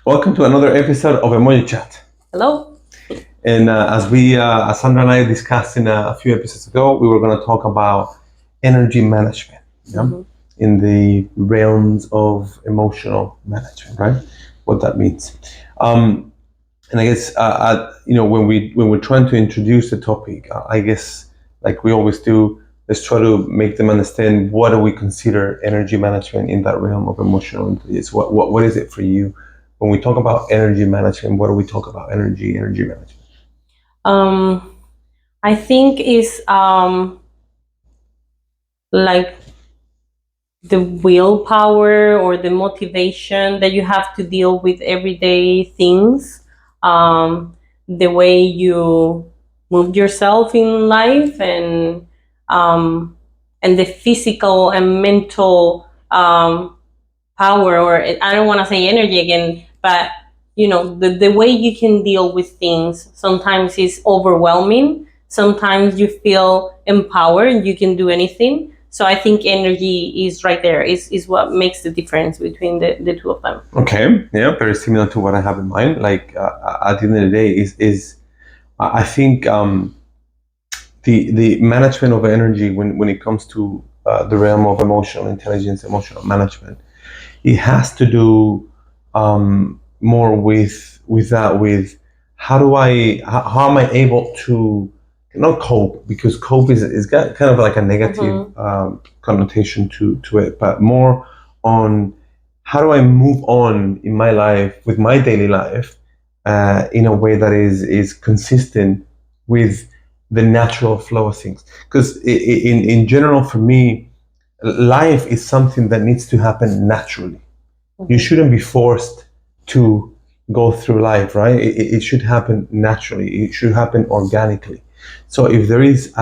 Welcome to another episode of Emoji Chat. Hello. And as Sandra and I discussed in a few episodes ago, we were going to talk about energy management, in the realms of emotional management, right? What that means. And I guess when we're trying to introduce the topic, I guess like we always do, let's try to make them understand what do we consider energy management in that realm of emotional intelligence. What is it for you? When we talk about energy management, what do we talk about energy management? I think it's like the willpower or the motivation that you have to deal with everyday things, the way you move yourself in life, and the physical and mental power, or I don't want to say energy again, but the way you can deal with things sometimes is overwhelming. Sometimes you feel empowered and you can do anything. So I think energy is right there, is what makes the difference between the two of them. Okay, yeah, very similar to what I have in mind. Like at the end of the day, is I think the management of energy when it comes to the realm of emotional intelligence, emotional management, it has to do more with how am I able to not cope, because cope is got kind of like a negative connotation to it, but more on how do I move on in my life with my daily life in a way that is consistent with the natural flow of things. Because in general, for me, life is something that needs to happen naturally. You shouldn't be forced to go through life, right? It should happen naturally. It should happen organically. So if there is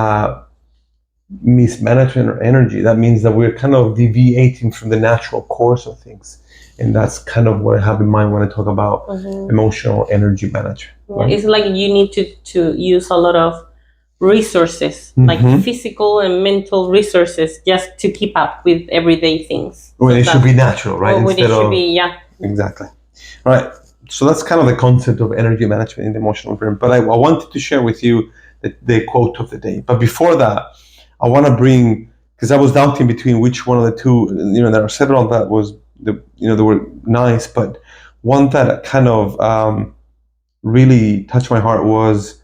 mismanagement or energy, that means that we're kind of deviating from the natural course of things. And that's kind of what I have in mind when I talk about emotional energy management. Right? It's like you need to use a lot of resources, like physical and mental resources, just to keep up with everyday things. When it should be natural, right? When it should be, yeah. Exactly. Right. So that's kind of the concept of energy management in the emotional realm. But I wanted to share with you the quote of the day. But before that, I want to bring, because I was doubting between which one of the two, there are several that was, they were nice, but one that kind of really touched my heart was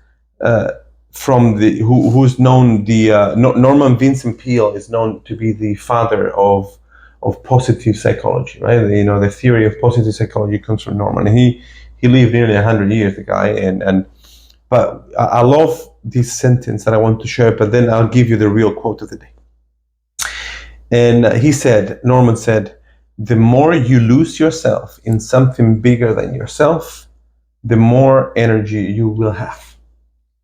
from who's known, Norman Vincent Peale is known to be the father of positive psychology, right? The theory of positive psychology comes from Norman. And he lived nearly 100 years, the guy, but I love this sentence that I want to share, but then I'll give you the real quote of the day. And Norman said, the more you lose yourself in something bigger than yourself, the more energy you will have.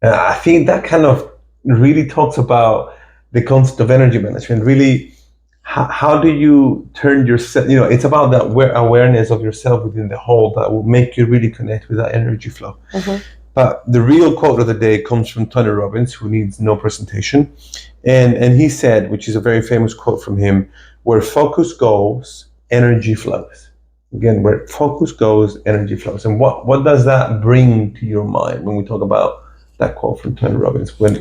I think that kind of really talks about the concept of energy management. Really, how do you turn yourself, it's about that awareness of yourself within the whole that will make you really connect with that energy flow. But the real quote of the day comes from Tony Robbins, who needs no presentation. And he said, which is a very famous quote from him, where focus goes, energy flows. Again, where focus goes, energy flows. And what does that bring to your mind when we talk about that quote from Tony Robbins, where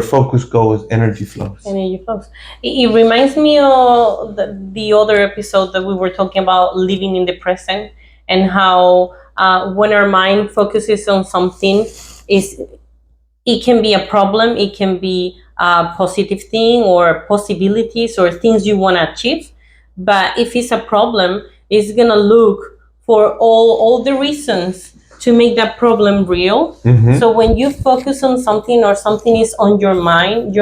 focus goes, energy flows? Energy flows. It reminds me of the other episode that we were talking about living in the present, and how when our mind focuses on something, it can be a problem, it can be a positive thing, or possibilities, or things you want to achieve. But if it's a problem, it's gonna look for all the reasons to make that problem real. So when you focus on something, or something is on your mind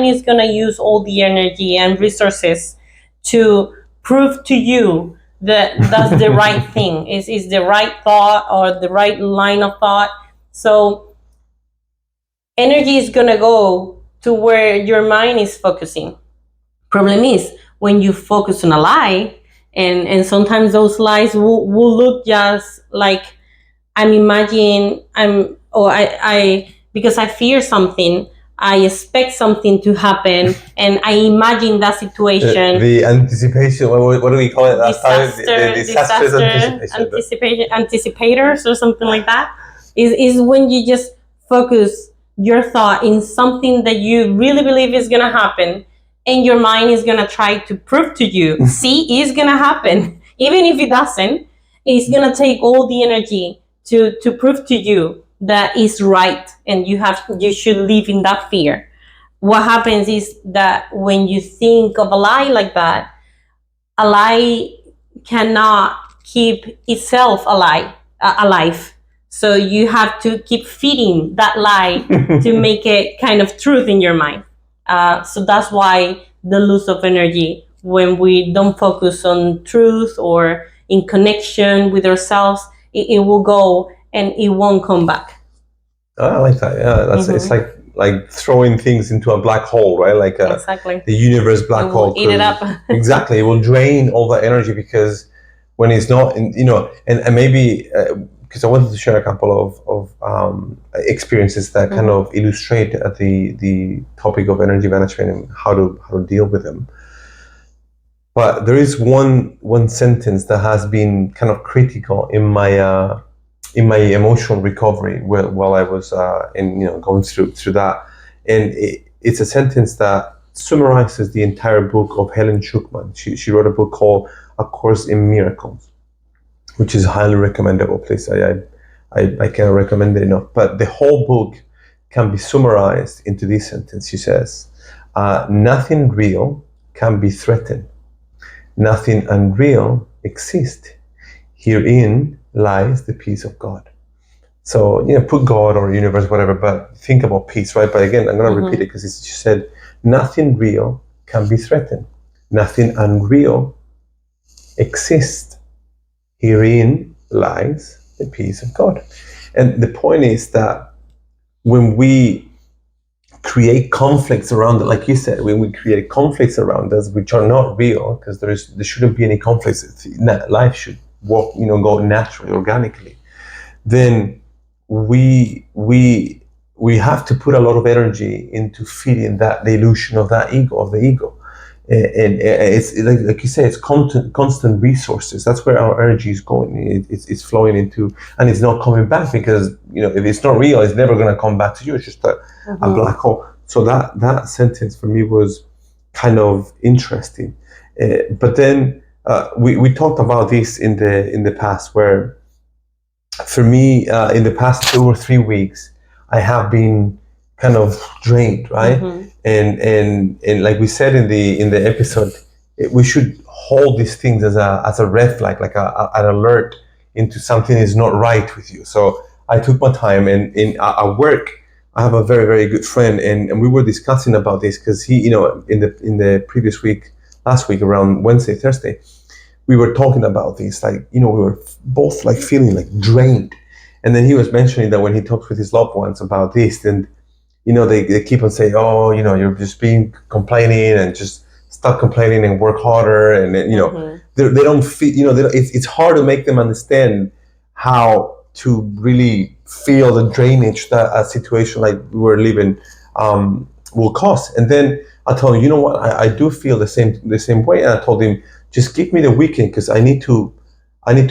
is gonna use all the energy and resources to prove to you that that's the right thing, is the right thought, or the right line of thought. So energy is gonna go to where your mind is focusing. Problem is when you focus on a lie, and sometimes those lies will look just like, because I fear something, I expect something to happen, and I imagine that situation. The anticipation. What do we call it last time? The disastrous anticipation, anticipators, or something like that. Is when you just focus your thought in something that you really believe is gonna happen, and your mind is gonna try to prove to you, see, it's gonna happen. Even if it doesn't, it's gonna take all the energy to prove to you that is right, and you should live in that fear. What happens is that when you think of a lie like that, a lie cannot keep itself alive. So you have to keep feeding that lie to make it kind of truth in your mind. So that's why the loss of energy, when we don't focus on truth or in connection with ourselves, it will go and it won't come back. Oh, I like that. Yeah, that's it's like throwing things into a black hole, right? Like Exactly. the universe black hole. Eat it up. Exactly, it will drain all that energy because when it's not, and maybe because I wanted to share a couple of experiences that kind of illustrate the topic of energy management and how to deal with them. But there is one sentence that has been kind of critical in my emotional recovery while I was going through that, and it's a sentence that summarizes the entire book of Helen Schuckman. She wrote a book called A Course in Miracles, which is highly recommendable. Please, I can't recommend it enough. But the whole book can be summarized into this sentence. She says, "Nothing real can be threatened. Nothing unreal exists. Herein lies the peace of God." So, put God or universe, whatever, but think about peace, right? But again, I'm going to repeat it because she said, nothing real can be threatened. Nothing unreal exists. Herein lies the peace of God. And the point is that when we create conflicts around it, like you said, when we create conflicts around us, which are not real, because there shouldn't be any conflicts. Life should walk, go naturally, organically. Then we have to put a lot of energy into feeding the illusion of the ego, and it's like you say, it's constant resources. That's where our energy is going. It's flowing into, and it's not coming back because if it's not real, it's never going to come back to you. It's just a black hole. So that sentence for me was kind of interesting. But then we talked about this in the past, where for me, in the past 2 or 3 weeks, I have been kind of drained, right? And like we said in the episode, we should hold these things as a red flag, like an alert into something is not right with you. So I took my time, and at work, I have a very, very good friend, and we were discussing about this because he, in the previous week, last week around Wednesday, Thursday, we were talking about this, like, we were both like feeling like drained. And then he was mentioning that when he talks with his loved ones about this, then, they keep on saying, oh, you're just complaining and just stop complaining and work harder. And then, they don't feel, it's hard to make them understand how to really feel the drainage that a situation like we were living will cause. And then I told him, what, I do feel the same way. And I told him, just give me the weekend because I need to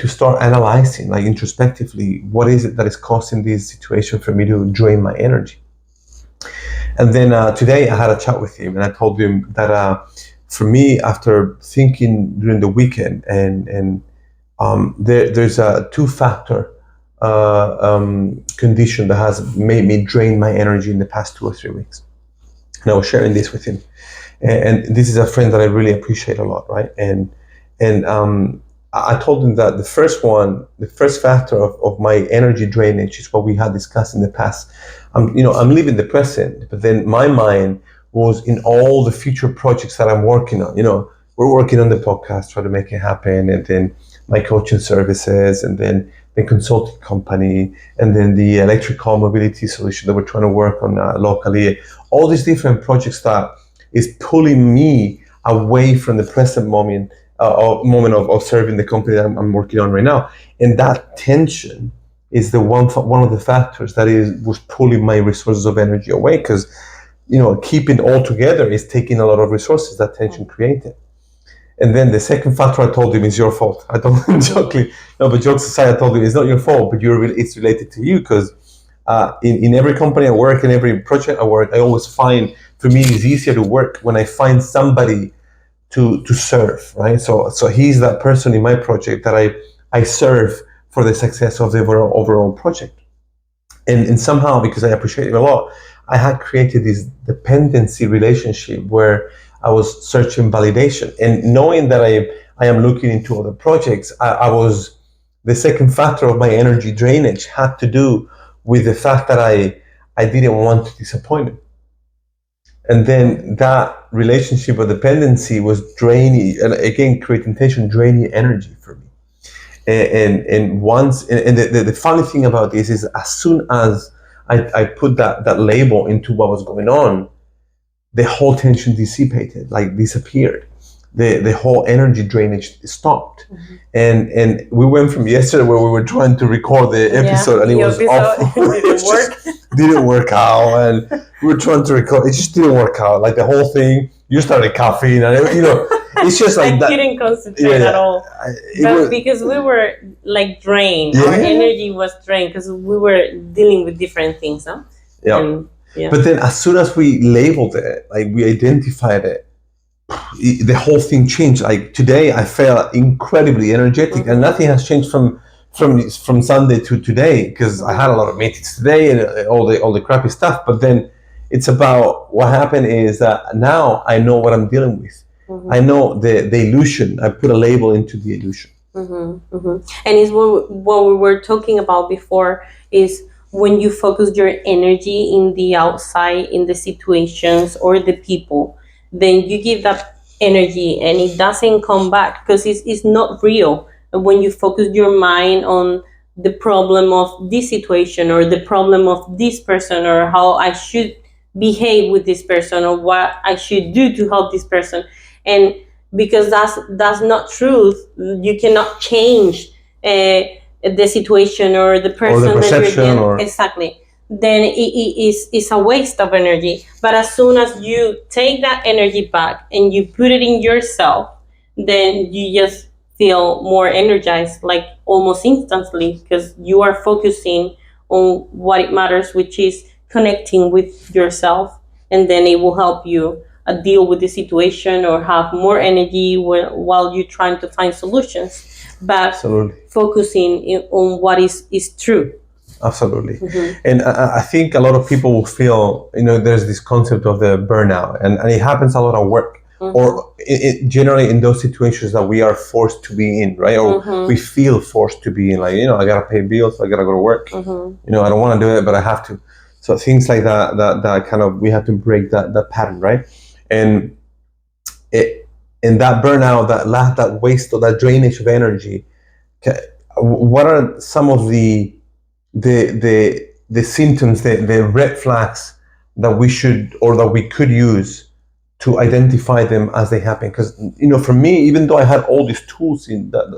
start analyzing, like introspectively, what is it that is causing this situation for me to drain my energy. And then today I had a chat with him, and I told him that for me, after thinking during the weekend, and there's a 2-factor condition that has made me drain my energy in the past 2 or 3 weeks. And I was sharing this with him. And this is a friend that I really appreciate a lot, right? And I told him that the first factor of my energy drainage is what we had discussed in the past. I'm living the present, but then my mind was in all the future projects that I'm working on. We're working on the podcast, try to make it happen, and then my coaching services, and then the consulting company, and then the electrical mobility solution that we're trying to work on locally. All these different projects that is pulling me away from the present moment of serving the company that I'm working on right now. And that tension is the one of the factors that was pulling my resources of energy away, because keeping all together is taking a lot of resources that tension created. And then the second factor I told him is your fault. I told him jokingly, no, but jokes aside, I told him it's not your fault, but it's related to you, because in every company I work, in every project I work, I always find, for me, it's easier to work when I find somebody to serve, right? So he's that person in my project that I serve for the success of the overall project. And somehow, because I appreciate it a lot, I had created this dependency relationship where I was searching validation, and knowing that I am looking into other projects, I was, the second factor of my energy drainage had to do with the fact that I didn't want to disappoint him. And then that relationship of dependency was draining, and again, creating tension, draining energy for me. And once, and the funny thing about this is, as soon as I put that label into what was going on, the whole tension dissipated, like disappeared. The whole energy drainage stopped. Mm-hmm. And we went from yesterday, where we were trying to record the episode, and it was awful. Didn't work out, and we were trying to record, it just didn't work out. Like the whole thing, you started coughing, and it's just like I couldn't concentrate at all. Because we were like drained. Our energy was drained because we were dealing with different things, huh? Yeah. But then as soon as we labeled it, like we identified it, the whole thing changed. Like today, I felt incredibly energetic, mm-hmm. and nothing has changed from Sunday to today, because mm-hmm. I had a lot of meetings today and all the crappy stuff. But then it's about what happened is that now I know what I'm dealing with. Mm-hmm. I know the illusion. I put a label into the illusion. Mm-hmm. Mm-hmm. And it's what we were talking about before is, when you focus your energy in the outside, in the situations or the people, then you give that energy and it doesn't come back, because it's not real. And when you focus your mind on the problem of this situation, or the problem of this person, or how I should behave with this person, or what I should do to help this person, and because that's not truth, you cannot change the situation or the person, or the perception, that you're exactly, then it's a waste of energy. But as soon as you take that energy back and you put it in yourself, then you just feel more energized, like almost instantly, because you are focusing on what it matters, which is connecting with yourself, and then it will help you deal with the situation or have more energy while you're trying to find solutions. But absolutely, focusing on what is true. Absolutely. Mm-hmm. And I think a lot of people will feel, there's this concept of the burnout, and it happens a lot at work, mm-hmm. or generally in those situations that we are forced to be in, right? Or mm-hmm. we feel forced to be in, like, I gotta pay bills, I gotta go to work. Mm-hmm. I don't want to do it, but I have to. So things like that kind of, we have to break that pattern, right? And that burnout, that waste, or that drainage of energy, what are some of the symptoms, the red flags that we should, or that we could use to identify them as they happen? Because for me, even though I had all these tools,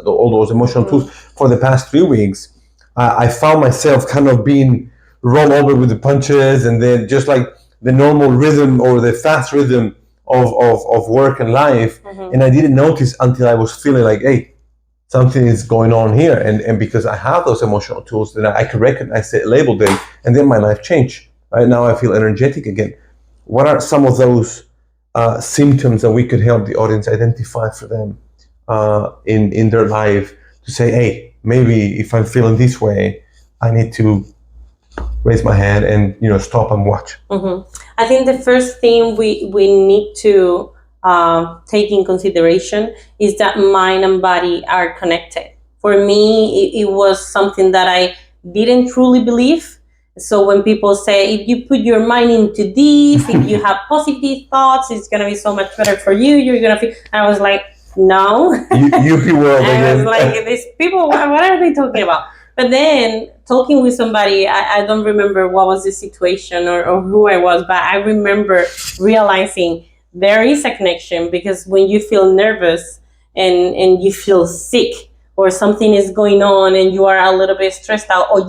all those emotional tools for the past 3 weeks, I found myself kind of being run over with the punches, and then just like the normal rhythm or the fast rhythm of work and life, mm-hmm. and I didn't notice until I was feeling like, hey, something is going on here, and because I have those emotional tools, then I could recognize it, label them, and then my life changed. Right now, I feel energetic again. What are some of those symptoms that we could help the audience identify for them in their life, to say, hey, maybe if I'm feeling this way, I need to raise my hand and stop and watch. Mm-hmm. I think the first thing we need to take in consideration is that mind and body are connected. For me, it was something that I didn't truly believe. So when people say, if you put your mind into this, if you have positive thoughts, it's going to be so much better for you. You're going to feel. I was like, no. You world. I was like, these people, what are they talking about? But then talking with somebody, I don't remember what was the situation or who I was, but I remember realizing there is a connection, because when you feel nervous and you feel sick, or something is going on and you are a little bit stressed out, or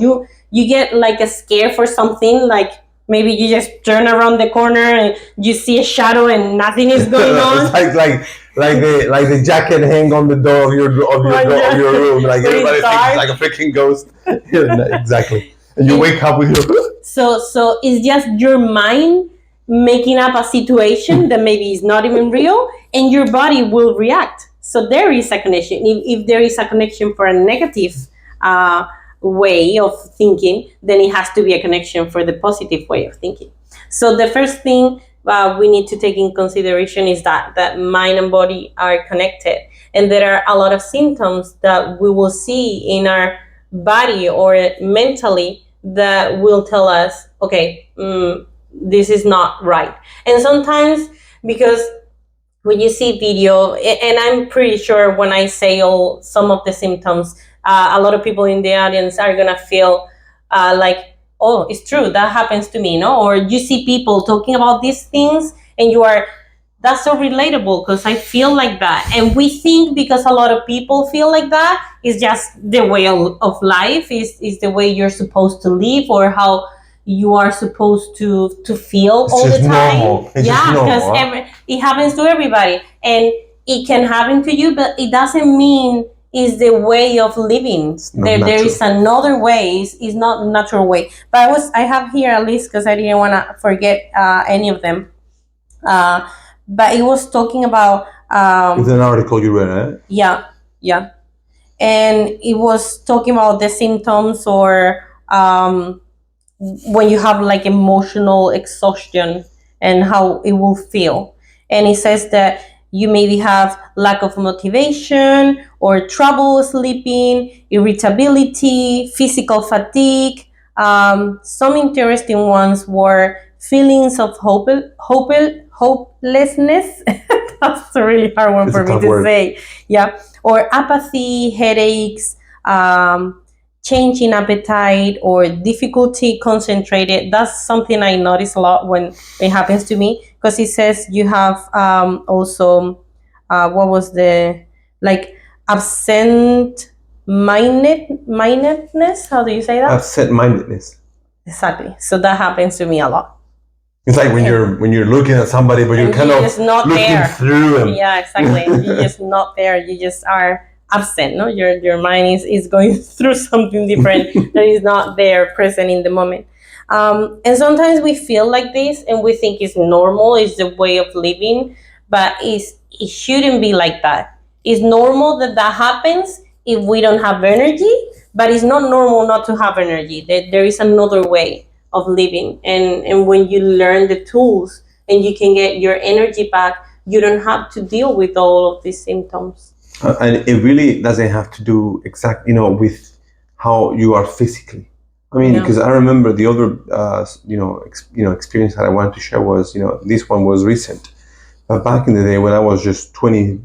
you get like a scare for something, like Maybe you just turn around the corner and you see a shadow and nothing is going on. It's like the jacket hang on the door of your room. Like everybody thinks it's like a freaking ghost. Exactly. And you wake up with your. So it's just your mind making up a situation that maybe is not even real, and your body will react. So there is a connection. If there is a connection for a negative way of thinking, then it has to be a connection for the positive way of thinking. So the first thing we need to take in consideration is that mind and body are connected, and there are a lot of symptoms that we will see in our body or mentally that will tell us, okay, this is not right. And sometimes, because when you see video, and I'm pretty sure when I say all some of the symptoms, a lot of people in the audience are gonna feel like, oh, it's true, that happens to me, no? Or you see people talking about these things, and you are, that's so relatable because I feel like that. And we think because a lot of people feel like that, it's just the way of life, is the way you're supposed to live, or how you are supposed to feel all the time. Normal. Yeah, because it happens to everybody, and it can happen to you, but it doesn't mean it's the way of living. There is another way. It's not a natural way. But I have here a list because I didn't want to forget any of them. But it was talking about. It's an article you read, eh? Yeah, yeah, and it was talking about the symptoms, or when you have like emotional exhaustion and how it will feel. And it says that you maybe have lack of motivation or trouble sleeping, irritability, physical fatigue. Some interesting ones were feelings of hopelessness. That's a really hard one for me to say. Yeah. Or apathy, headaches, change in appetite, or difficulty concentrated. That's something I notice a lot when it happens to me, because it says you have also what was the, like, absent mindedness. How do you say that? Absent mindedness. Exactly. So that happens to me a lot. It's like when you're looking at somebody, but you're kind of just not looking there. Through them. Yeah, exactly. You're just not there. You just are absent. No, your mind is going through something different that is not there, present in the moment. And sometimes we feel like this, and we think it's normal. It's the way of living, but it shouldn't be like that. It's normal that happens if we don't have energy, but it's not normal not to have energy. There is another way of living, and when you learn the tools and you can get your energy back, you don't have to deal with all of these symptoms. And it really doesn't have to do with how you are physically. I mean, because I remember the other experience that I wanted to share was, this one was recent, but back in the day when I was just 20,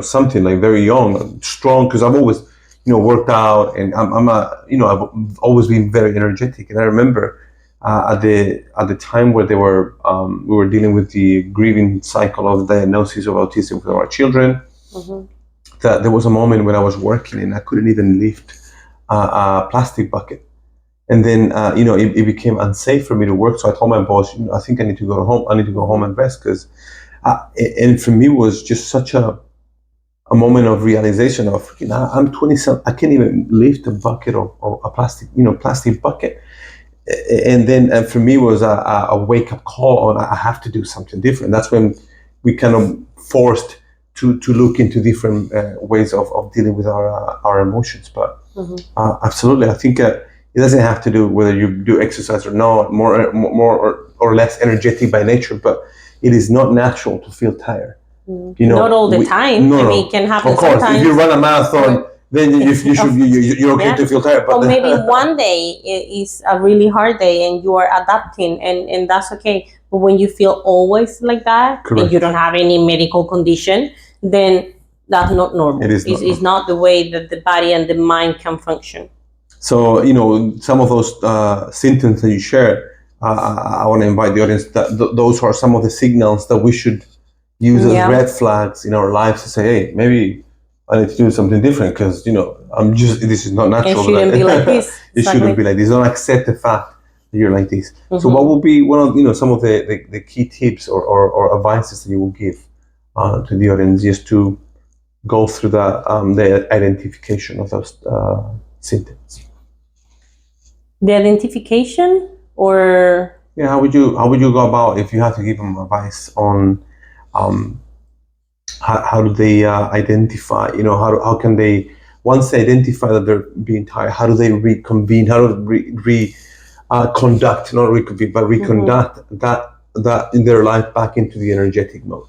something, like very young, strong, because I've always worked out, and I've always been very energetic. And I remember at the time where we were dealing with the grieving cycle of the diagnosis of autism with our children. Mm-hmm. That there was a moment when I was working and I couldn't even lift a plastic bucket, and then it became unsafe for me to work. So I told my boss, I think I need to go home. I need to go home and rest, because and for me it was just such a moment of realization of, I'm 27, I can't even lift a bucket of a plastic bucket. And then for me it was a wake up call on, I have to do something different. That's when we kind of forced to look into different ways of dealing with our emotions. But absolutely, I think it doesn't have to do whether you do exercise or not, more or less energetic by nature, but it is not natural to feel tired. Not all the time. No, I mean, it can happen. Of course, sometimes. If you run a marathon, then you're okay to feel tired. But or maybe one day is a really hard day and you are adapting, and that's okay. But when you feel always like that, correct, and you don't have any medical condition, then that's not normal. It's not the way that the body and the mind can function. So, some of those symptoms that you share, I want to invite the audience that those are some of the signals that we should use as red flags in our lives to say, hey, maybe I need to do something different, because this is not natural. It shouldn't be like this. It shouldn't be like this. Don't accept the fact You're like this. So what will be one of some of the key tips or advices that you will give to the audience just to go through the identification of those symptoms? The identification, or Yeah, how would you go about if you had to give them advice on how do they identify? How can they, once they identify that they're being tired, how do they reconvene? How do they conduct, not reconvene, but reconduct that in their life back into the energetic mode?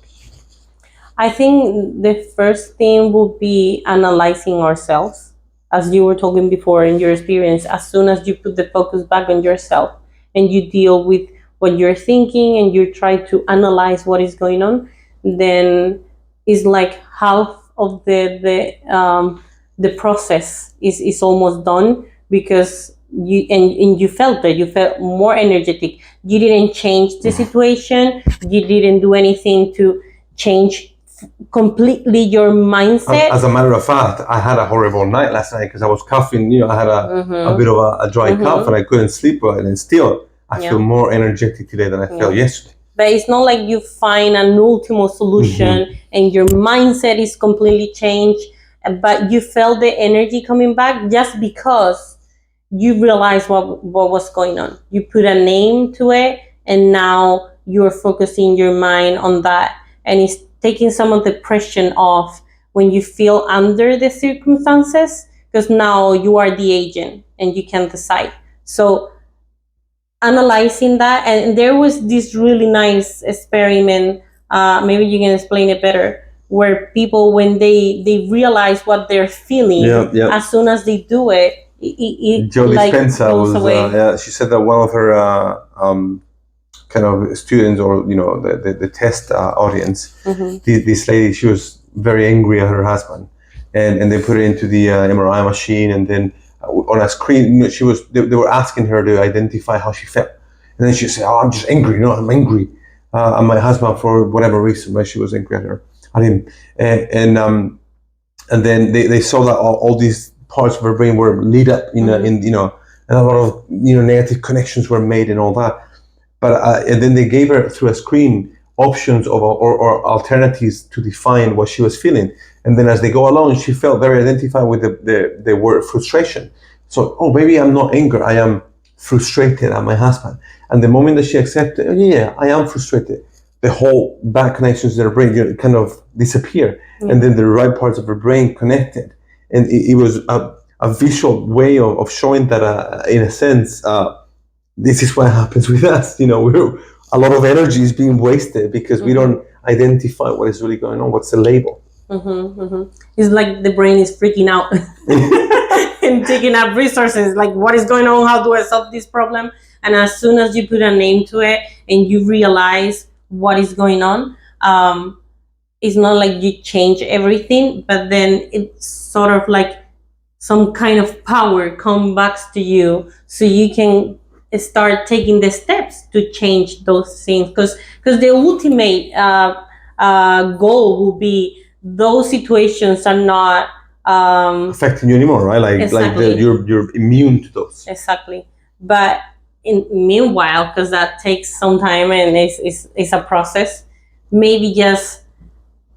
I think the first thing would be analyzing ourselves. As you were talking before in your experience, as soon as you put the focus back on yourself and you deal with what you're thinking and you try to analyze what is going on, then it's like half of the process is almost done, because and you felt that you felt more energetic. You didn't change the situation. You didn't do anything to change completely your mindset. As a matter of fact, I had a horrible night last night because I was coughing. I had a bit of a dry cough and I couldn't sleep well. And still, I feel more energetic today than I felt yesterday. But it's not like you find an ultimate solution and your mindset is completely changed, but you felt the energy coming back just because you realized what was going on. You put a name to it, and now you're focusing your mind on that, and it's taking some of the pressure off when you feel under the circumstances, because now you are the agent and you can decide. So analyzing that, and there was this really nice experiment, maybe you can explain it better, where people, when they realize what they're feeling, as soon as they do it, Joe Dispenza goes away. she said that one of her kind of students, or the test audience, this lady, she was very angry at her husband, and they put it into the MRI machine, and then on a screen, they were asking her to identify how she felt, and then she said, "Oh, I'm just angry. I'm angry at my husband for whatever reason." Right? She was angry at him, and then they saw that all these parts of her brain were lit up, and a lot of negative connections were made and all that. But and then they gave her through a screen options or alternatives to define what she was feeling. And then as they go along, she felt very identified with the word frustration. So, maybe I'm not angry, I am frustrated at my husband. And the moment that she accepted, I am frustrated, the whole bad connections in her brain kind of disappear. And then the right parts of her brain connected. And it was a visual way of showing that, in a sense, this is what happens with us. A lot of energy is being wasted because we don't identify what is really going on. What's the label? It's like the brain is freaking out and taking up resources. Like, what is going on? How do I solve this problem? And as soon as you put a name to it and you realize what is going on, it's not like you change everything, but then it's sort of like some kind of power comes back to you, so you can start taking the steps to change those things, because the ultimate goal will be those situations are not affecting you anymore, right? Like you're immune to those. Exactly. But meanwhile, because that takes some time and it's a process, maybe just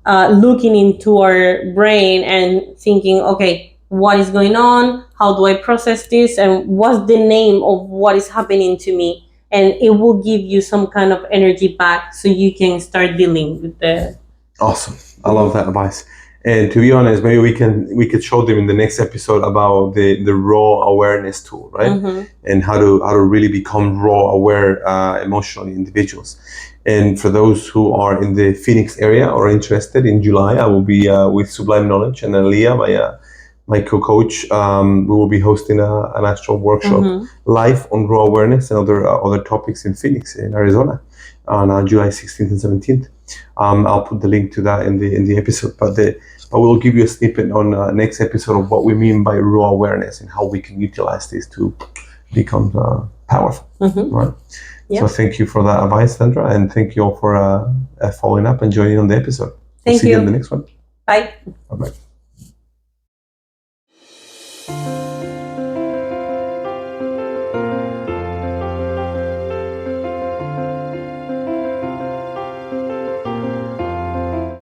looking into our brain and thinking, okay, what is going on? How do I process this? And what's the name of what is happening to me? And it will give you some kind of energy back, so you can start dealing with the. Awesome. I love that advice. And to be honest, maybe we could show them in the next episode about the raw awareness tool, right? And how to really become raw aware emotionally individuals. And for those who are in the Phoenix area or interested, in July, I will be with Sublime Knowledge and Leah, my co-coach. We will be hosting an actual workshop live on raw awareness and other topics in Phoenix, in Arizona, on July 16th and 17th. I'll put the link to that in the episode, but we'll give you a snippet on next episode of what we mean by raw awareness and how we can utilize this to become powerful. Right? Yep. So thank you for that advice, Sandra, and thank you all for following up and joining on the episode. Thank you. See you in the next one. Bye. Bye-bye.